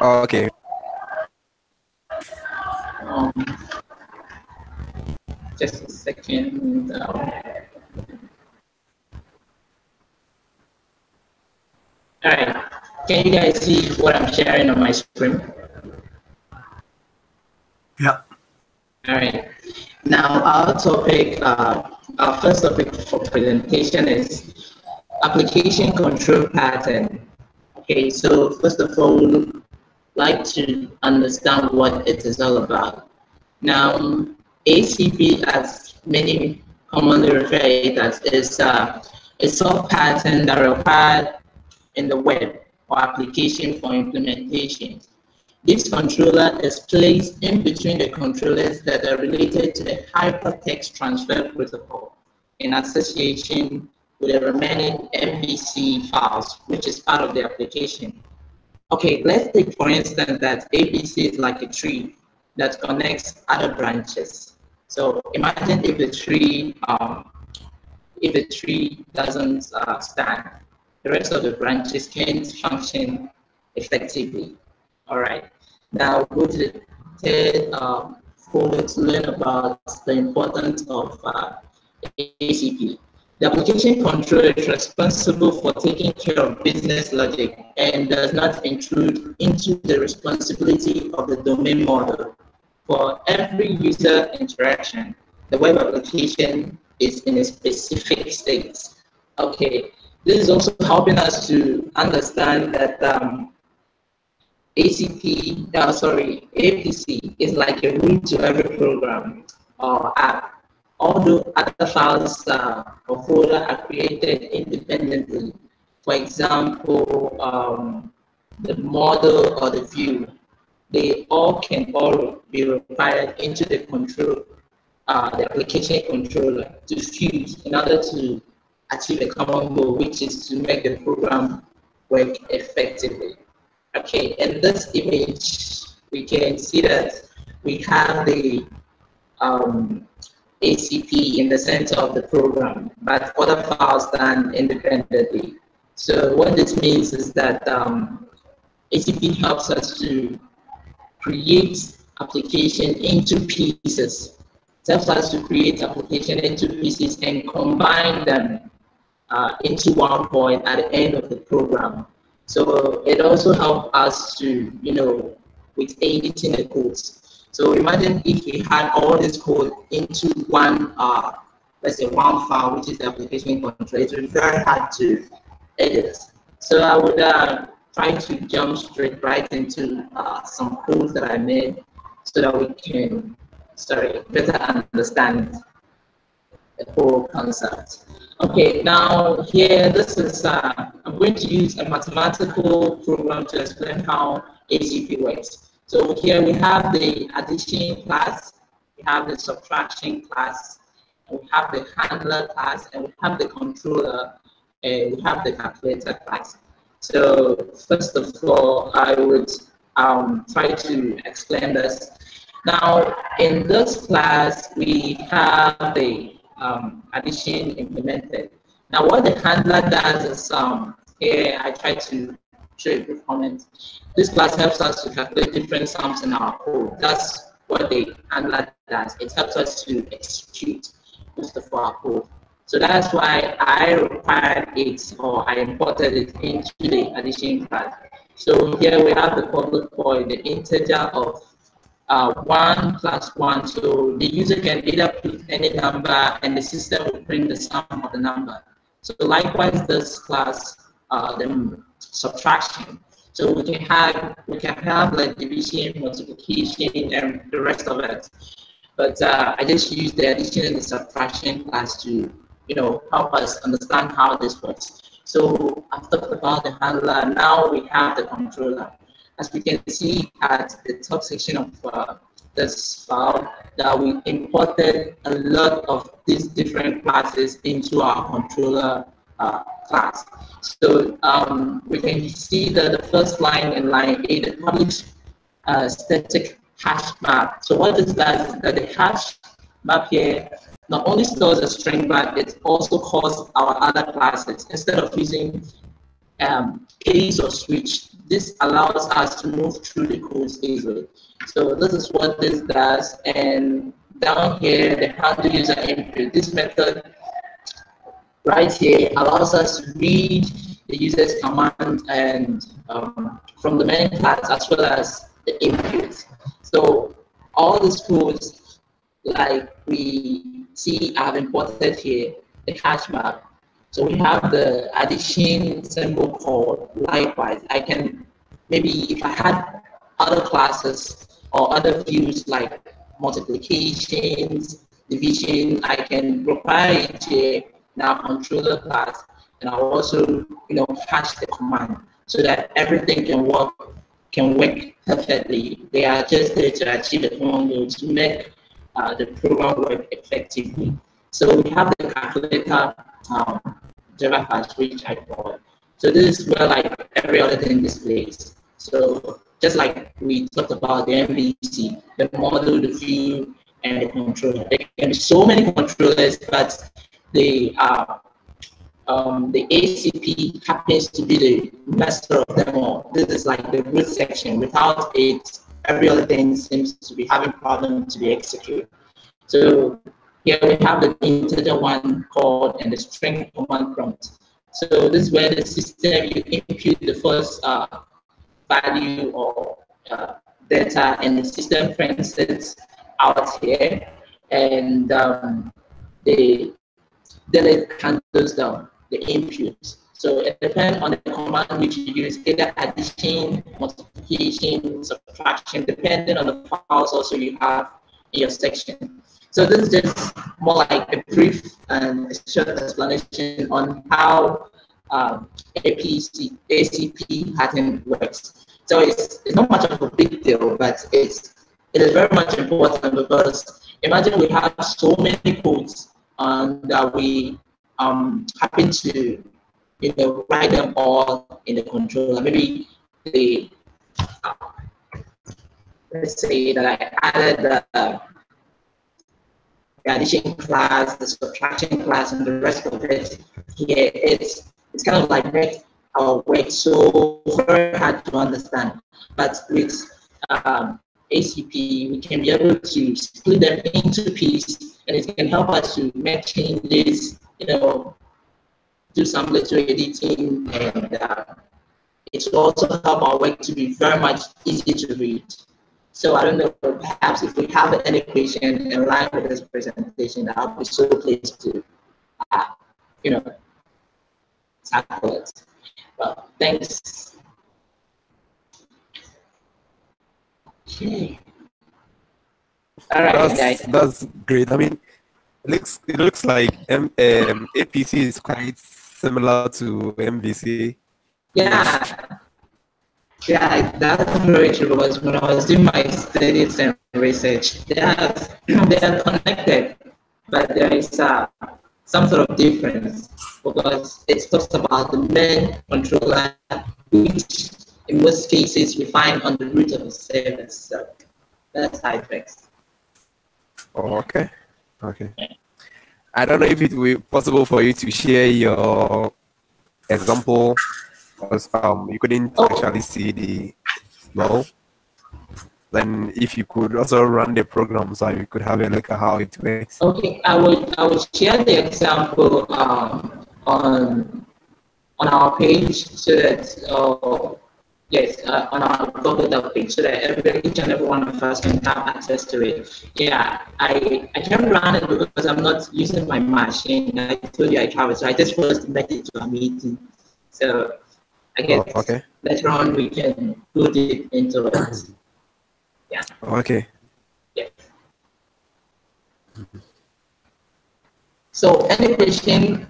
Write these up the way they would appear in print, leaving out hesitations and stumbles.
Okay. Um, just a second. All right. Can you guys see what I'm sharing on my screen? Yeah. All right. Now, our first topic for presentation is application control pattern. Okay, so first of all, we'd like to understand what it is all about. Now, ACP, as many commonly refer it as, is a soft pattern that required in the web or application for implementation. This controller is placed in between the controllers that are related to the hypertext transfer protocol in association with the remaining MVC files, which is part of the application. Okay, let's take for instance that ABC is like a tree that connects other branches. So imagine if the tree doesn't stand, the rest of the branches can't function effectively. All right. Now go to the third folder to learn about the importance of ACP. The application controller is responsible for taking care of business logic and does not intrude into the responsibility of the domain model. For every user interaction, the web application is in a specific state. Okay, this is also helping us to understand that APC is like a root to every program or app. Although other files or folder are created independently. For example, the model or the view, they all can all be required into the application controller to fuse in order to achieve a common goal, which is to make the program work effectively. Okay, in this image, we can see that we have the ACP in the center of the program, but other files stand independently. So what this means is that ACP helps us to create application into pieces. It helps us to create application into pieces and combine them into one point at the end of the program. So it also helps us to, with editing the codes. So imagine if we had all this code into one, let's say one file, which is the application control. It would be very hard to edit. So I would try to jump straight right into some codes that I made so that we can, better understand the whole concept. Okay, now here, this is, I'm going to use a mathematical program to explain how ACP works. So here we have the addition class, we have the subtraction class, and we have the handler class, and we have the controller, and we have the calculator class. So first of all, I would try to explain this. Now, in this class, we have the addition implemented. Now, what the handler does is, here I try to show a performance. This class helps us to calculate different sums in our code. That's what the handler does. It helps us to execute most of our code. So that's why I required it, or I imported it into the addition class. So here we have the public void, the integer of 1 plus 1. So the user can either put any number and the system will print the sum of the number. So likewise, this class, the subtraction. So we can have like division, multiplication, and the rest of it. But I just use the addition and the subtraction class to, help us understand how this works. So I've talked about the handler. Now we have the controller. As we can see at the top section of this file, that we imported a lot of these different classes into our controller class. So we can see that the first line in line A, the public static hash map. So what it does is that the hash map here not only stores a string, but it also calls our other classes. Instead of using case or switch, this allows us to move through the codes easily. So this is what this does. And down here, the handle user input. This method right here allows us to read the user's command and from the main class as well as the input. So all these codes, like we see, I've imported here the hash map. So we have the addition symbol called. Likewise, I can maybe if I had other classes or other views like multiplications, division, I can require it here in our controller class, and I'll also hash the command so that everything can work perfectly. They are just there to achieve the command goal to make the program work effectively. So we have the calculator Java hash which I bought. So this is where like every other thing displays. So just like we talked about the MVC, the model, the view, and the controller. There can be so many controllers, but the ACP happens to be the master of them all. This is like the root section. Without it, every other thing seems to be having problems to be executed. So here we have the integer one called and the string command prompt. So this is where the system, you input the first value or data, and the system prints it out here, and then it handles down the input. So it depends on the command which you use, either addition, multiplication, subtraction, depending on the files also you have in your section. So this is just more like a brief and short explanation on how ACP pattern works. So it's not much of a big deal, but it is very much important, because imagine we have so many codes that we happen to write them all in the controller. Maybe let's say that I added the addition class, the subtraction class, and the rest of it here. It's kind of like makes our work so very hard to understand. But with ACP, we can be able to split them into pieces, and it can help us to make changes, do some little editing, and it will also help our work to be very much easy to read. So I don't know, perhaps if we have any question in line with this presentation, I'll be so pleased to, tackle it. Well, thanks. Okay. All right, guys. That's great. I mean, it looks like APC is quite similar to MVC. Yeah. Yeah, that's very true, because when I was doing my studies and research, they are connected, but there is some sort of difference, because it talks about the main controller, which in most cases we find on the root of the service. So that's how it works. Oh, okay. Okay. I don't know if it will be possible for you to share your example, because you couldn't actually see the flow. Then if you could also run the program so you could have a look at how it works. Okay, I would share the example on our page, so that yes, on our Google page, so that each and every one of us can have access to it. Yeah, I can't run it because I'm not using my machine. I told you I travel, so I just was connected to a meeting. So I guess later on we can put it into it. Yeah. Okay. Yeah. So any question,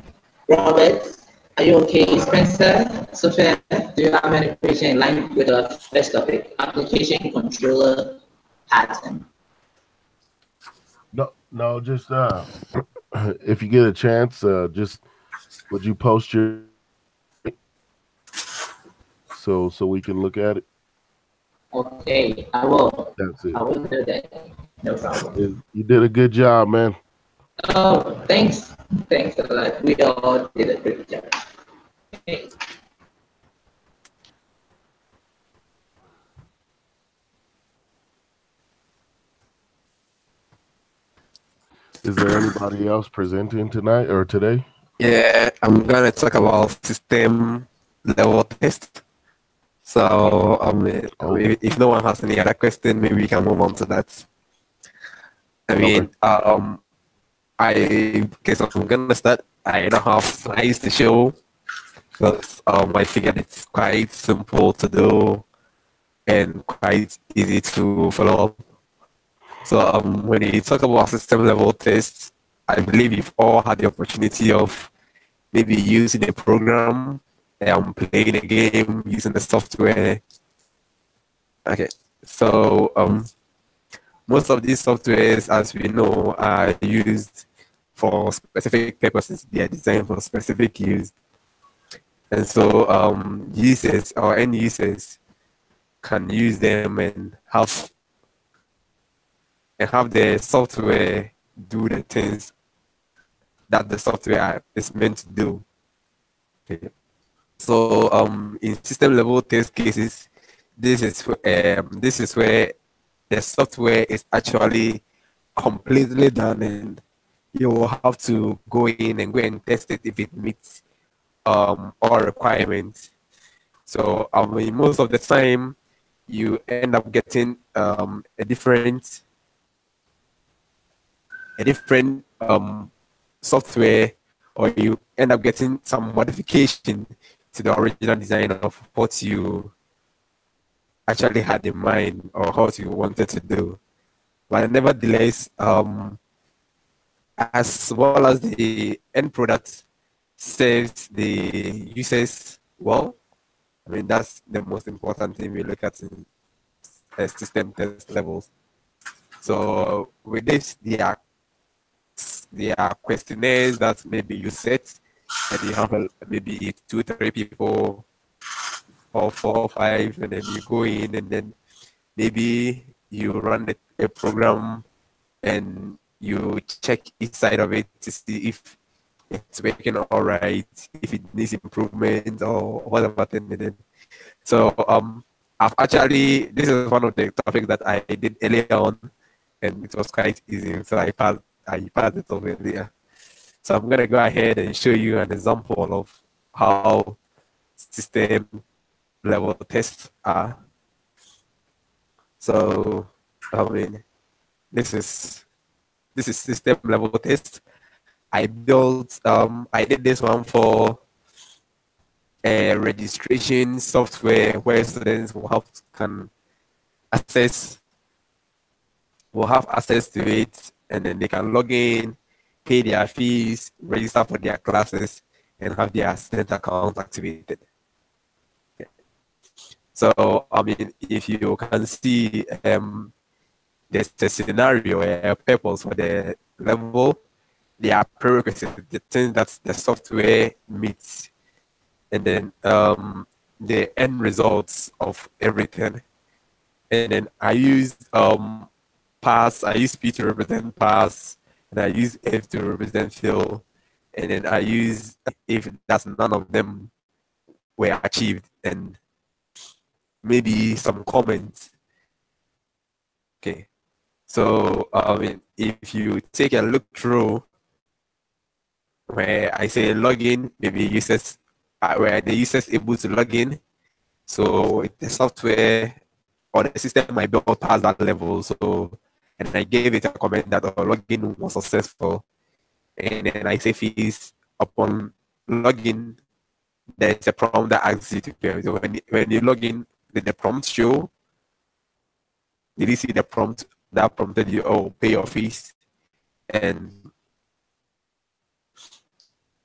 Robert? Are you okay? Spencer, Sophia, do you have any question in line with the first topic, application controller pattern? No, just if you get a chance, just would you post your so we can look at it? Okay, I will. That's it. I will do that. No problem. You did a good job, man. Oh, thanks. Thanks a lot. We all did a good job. Okay. Is there anybody else presenting tonight or today? Yeah, I'm gonna talk about system level test. So, Oh, if no one has any other question, maybe we can move on to that. I okay. mean, okay, so I'm gonna start. I don't have slides to show, but I figured it's quite simple to do and quite easy to follow up. So, when you talk about system level tests, I believe you've all had the opportunity of maybe using a program, playing a game, using the software. Okay, so most of these softwares, as we know, are used for specific purposes. They are designed for specific use, and so users or end users can use them and have the software do the things that the software is meant to do. Okay. So in system level test cases, this is where the software is actually completely done, and you will have to go in and go and test it if it meets all requirements. So most of the time, you end up getting a different software, or you end up getting some modification to the original design of what you actually had in mind or what you wanted to do. But nevertheless, as well as the end product serves the users well, I mean, that's the most important thing we look at in system test levels. So with this, there are questionnaires that maybe you set, and you have maybe 2, 3 people, or 4 or 5, and then you go in, and then maybe you run a program and you check each side of it to see if it's working all right, if it needs improvement or whatever thing it is. So I've actually, this is one of the topics that I did earlier on, and it was quite easy. So I passed it over there. So I'm gonna go ahead and show you an example of how system level tests are. So I mean, this is system level test. I did this one for a registration software where students can access will have access to it, and then they can log in, pay their fees, register for their classes, and have their student account activated. Okay. So I mean, if you can see, there's a scenario, a purpose for the level. There are prerequisites, the things that the software meets, and then the end results of everything. And then I use pass, I use P to represent pass, and I use F to represent fail, and then I use if that's none of them were achieved, and maybe some comments. Okay, so I mean, if you take a look through where I say login, maybe users where the users able to log in, so the software or the system I built past that level. So, and I gave it a comment that our login was successful, and then I say fees upon login. There's a prompt that asks you to pay. So when you log in, did the prompt show? Did you see the prompt that prompted you? Oh, pay your fees, and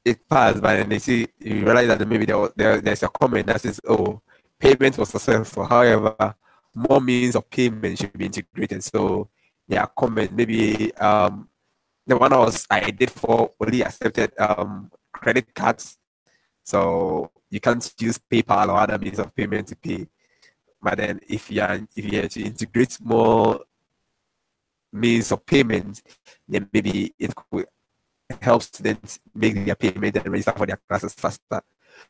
it passed. But then you realize that maybe there's a comment that says, "Oh, payment was successful. However, more means of payment should be integrated." So yeah, comment maybe the one I did for only accepted credit cards, so you can't use PayPal or other means of payment to pay. But then if you are to integrate more means of payment, then maybe it could help students make their payment and register for their classes faster.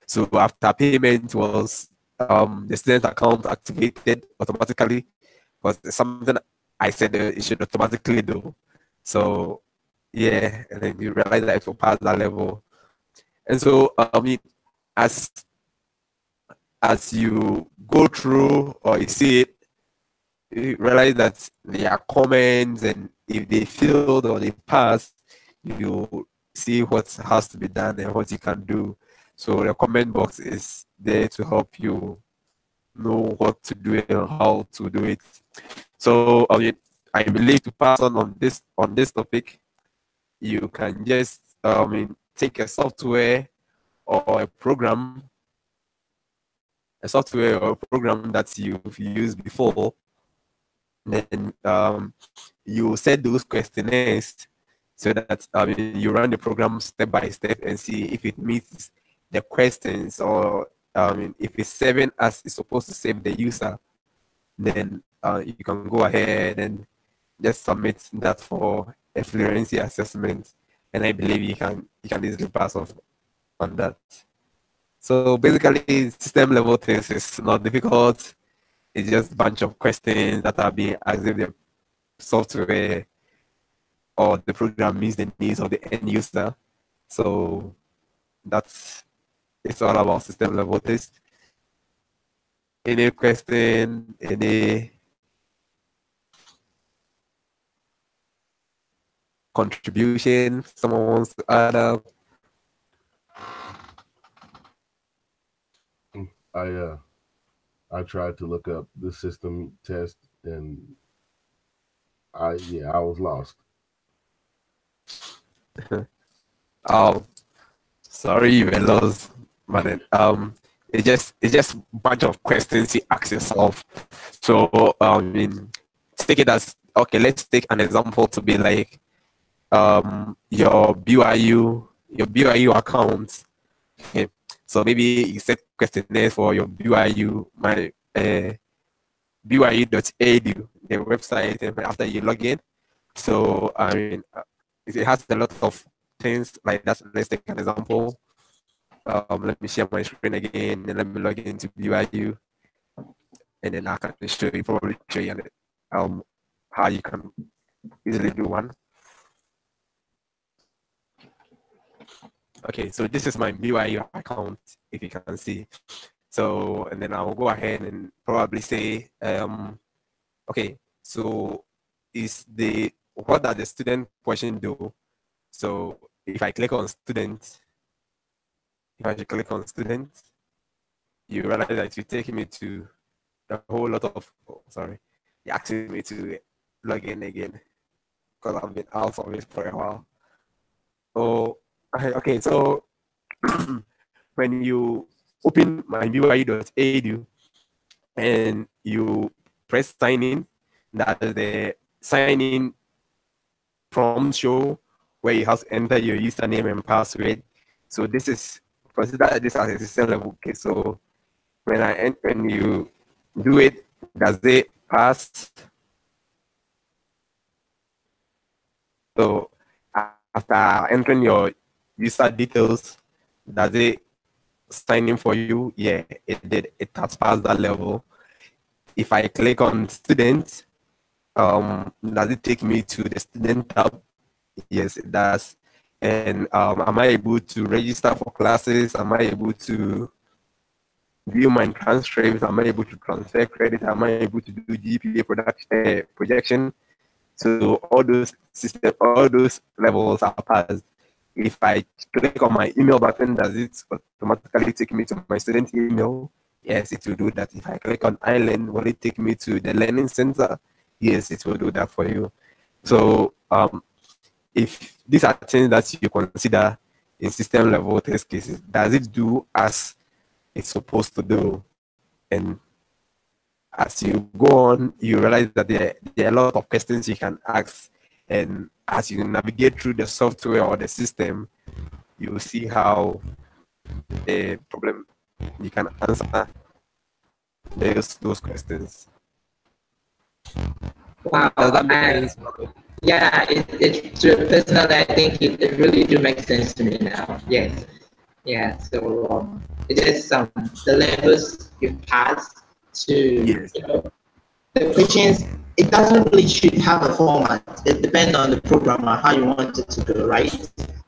So after payment was the student account activated automatically, because something I said it should automatically do. So yeah, and then you realize that it will pass that level. And so, I mean, as you go through or you see it, you realize that there are comments, and if they failed or they passed, you see what has to be done and what you can do. So the comment box is there to help you know what to do and how to do it. So I mean, I believe to pass on this topic, you can just take a software or a program, that you've used before. Then you set those questionnaires so that you run the program step by step and see if it meets the questions, or if it's saving as it's supposed to save the user. Then you can go ahead and just submit that for a fluency assessment, and I believe you can easily pass off on that. So basically, system level things is not difficult. It's just a bunch of questions that are being asked if the software or the program meets the needs of the end user. So it's all about system level test. Any question, any contribution someone wants to add up? I tried to look up the system test, and I was lost. Oh, sorry you were lost, but it's just a bunch of questions you ask yourself. So take it as, okay, let's take an example to be like your BYU account. Okay, so maybe you set questionnaires for your BYU, BYU.edu, the website, and after you log in. So it has a lot of things like that. Let's take an example. Let me share my screen again, and let me log into BYU, and then I can probably show you how you can easily do one. Okay, so this is my BYU account, if you can see. So, and then I'll go ahead and probably say, okay, so what does the student question do? So if I click on student, you realize that you take me to a whole lot of, you're asking me to log in again because I've been out of it for a while. Oh, okay, so when you open my BYU.edu and you press sign in, that is the sign in prompt show where you have to enter your username and password. So this is consider this as a system level. Okay, so when you do it, does it pass? So after entering your user details, does it sign in for you? Yeah, it did. It has passed that level. If I click on student, does it take me to the student tab? Yes, it does. And am I able to register for classes? Am I able to view my transcripts? Am I able to transfer credit? Am I able to do GPA projection? So all those levels are passed. If I click on my email button, does it automatically take me to my student email? Yes, it will do that. If I click on iLearn, will it take me to the learning center? Yes, it will do that for you. So if these are things that you consider in system level test cases, does it do as it's supposed to do? And as you go on, you realize that there are a lot of questions you can ask, and as you navigate through the software or the system, you will see how the problem you can answer those questions. Wow. Yeah, personally, I think it really do make sense to me now. Yes. Yeah. So it is the levels you pass to, yes. The questions it doesn't really should have a format. It depends on the programmer how you want it to go, right?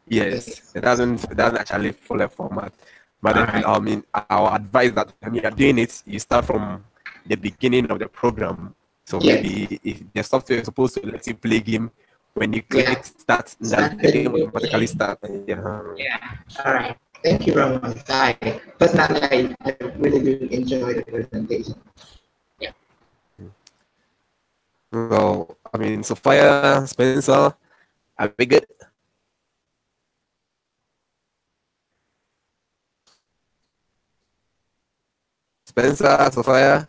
Yes, it doesn't actually follow a format. But then, Alright. I mean, I'll advise that when you're doing it, you start from the beginning of the program. So Yes. maybe if the software is supposed to let you play game, when you click Yeah. start, Start the game the automatically game. start. Yeah. All right. Thank you very much. Personally, I really do enjoy the presentation. Well, I mean, Sophia, Spencer, are we good? Spencer, Sophia,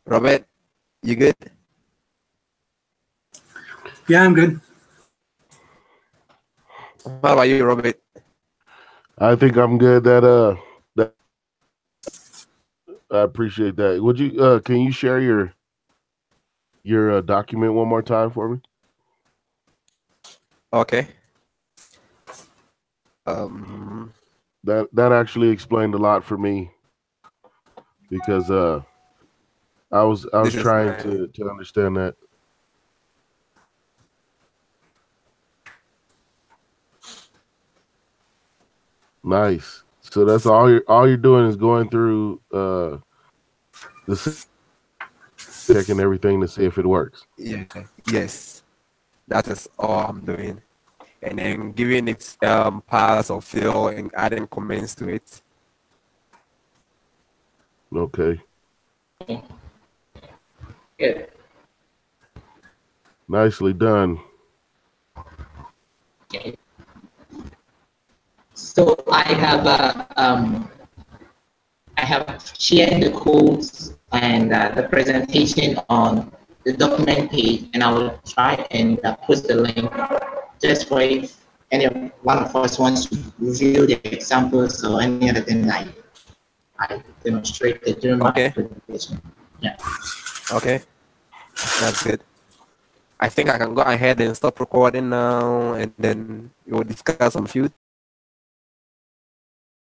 Robert, you good? Yeah, I'm good. How about you, Robert? I think I'm good. That I appreciate that. Would you can you share your document one more time for me? Okay. That actually explained a lot for me because I was This is trying my- to understand that. Nice. So that's all you're doing is going through the checking everything to see if it works. Yeah, yes, that is all I'm doing, and then giving it pass or fail and adding comments to it. Okay. Good. Nicely done. Okay. So I have shared the codes and the presentation on the document page, and I will try and post the link just for if any one of us wants to review the examples or any other thing I demonstrated during my Okay. presentation. Yeah. Okay, that's good. I think I can go ahead and stop recording now, and then we will discuss some few